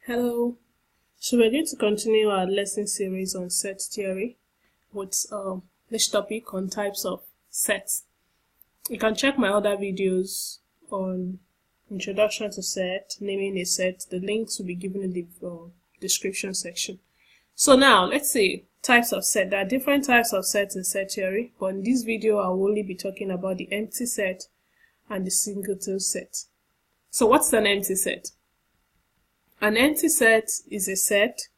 Hello. So we're going to continue our lesson series on set theory with this topic on types of sets. You can check my other videos on introduction to set, naming a set. The links will be given in the description section. So now let's see types of set. There are different types of sets in set theory, but in this video I will only be talking about the empty set and the singleton set. So what's an empty set? An empty set is a set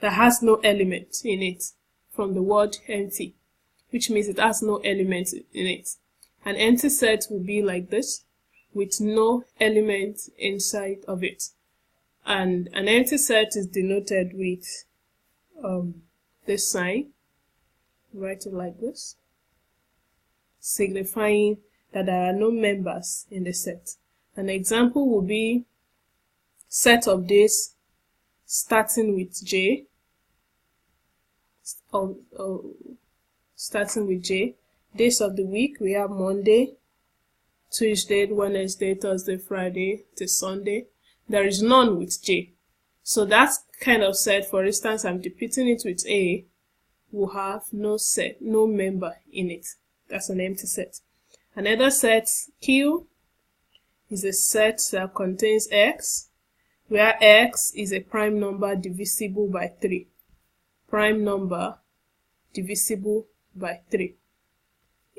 that has no element in it, from the word empty, which means it has no element in it. An empty set will be like this, with no element inside of it. And an empty set is denoted with this sign. Write it like this, signifying that there are no members in the set. An example will be set of days starting with J, starting with J. Days of the week, we have Monday, Tuesday, Wednesday, Thursday, Friday to Sunday. There is none with J. So that kind of set, for instance, I'm depicting it with A, will have no set, no member in it. That's an empty set. Another set, Q, is a set that contains X, where X is a prime number divisible by 3. Prime number divisible by 3.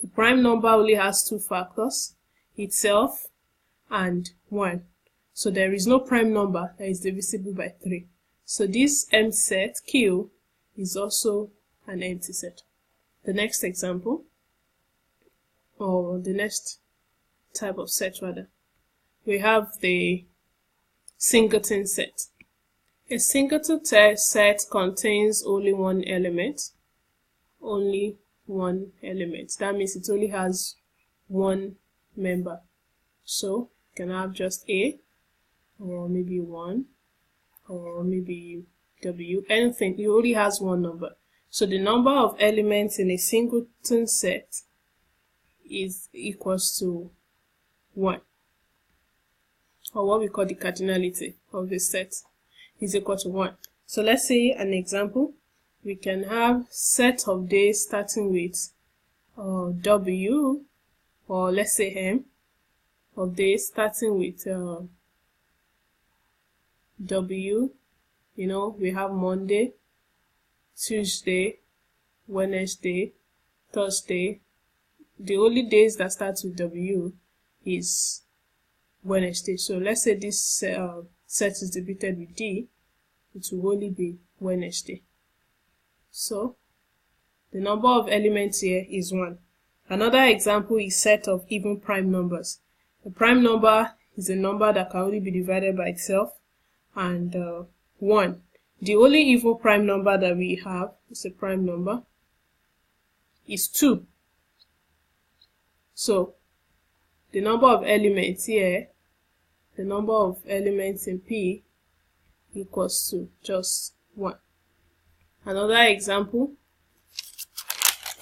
A prime number only has two factors, itself and 1. So there is no prime number that is divisible by 3. So this empty set, Q, is also an empty set. The next example, or the next type of set rather, we have the Singleton set. A singleton set contains only one element. Only one element. That means it only has one member. So you can have just A, or maybe 1, or maybe W, anything. It only has one number. So the number of elements in a singleton set is equals to 1. Or what we call the cardinality of the set is equal to 1. So let's say an example. We can have set of days starting with W, or let's say M, of days starting with W. You know, we have Monday, Tuesday, Wednesday, Thursday. The only days that start with W is Wednesday. So let's say this set is depicted with D, it will only be Wednesday. So the number of elements here is 1. Another example is set of even prime numbers. A prime number is a number that can only be divided by itself and 1. The only even prime number that we have is a prime number is 2. So the number of elements here, the number of elements in P equals to just 1. Another example,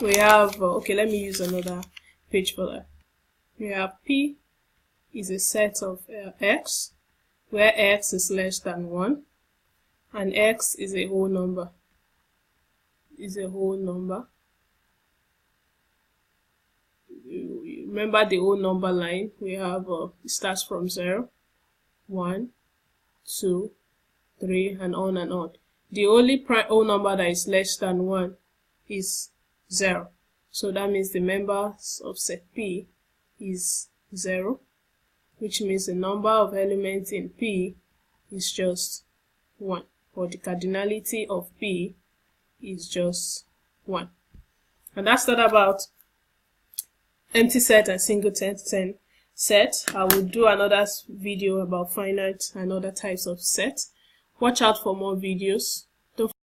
we have, okay, let me use another page for that. We have P is a set of X, where X is less than 1, and X is a whole number. Remember the whole number line, we have, it starts from 0, 1, 2, 3, and on and on. The only whole number that is less than 1 is 0. So that means the members of set P is 0, which means the number of elements in P is just 1, or the cardinality of P is just 1. And that's not about empty set and singleton set. I will do another video about finite and other types of sets. Watch out for more videos.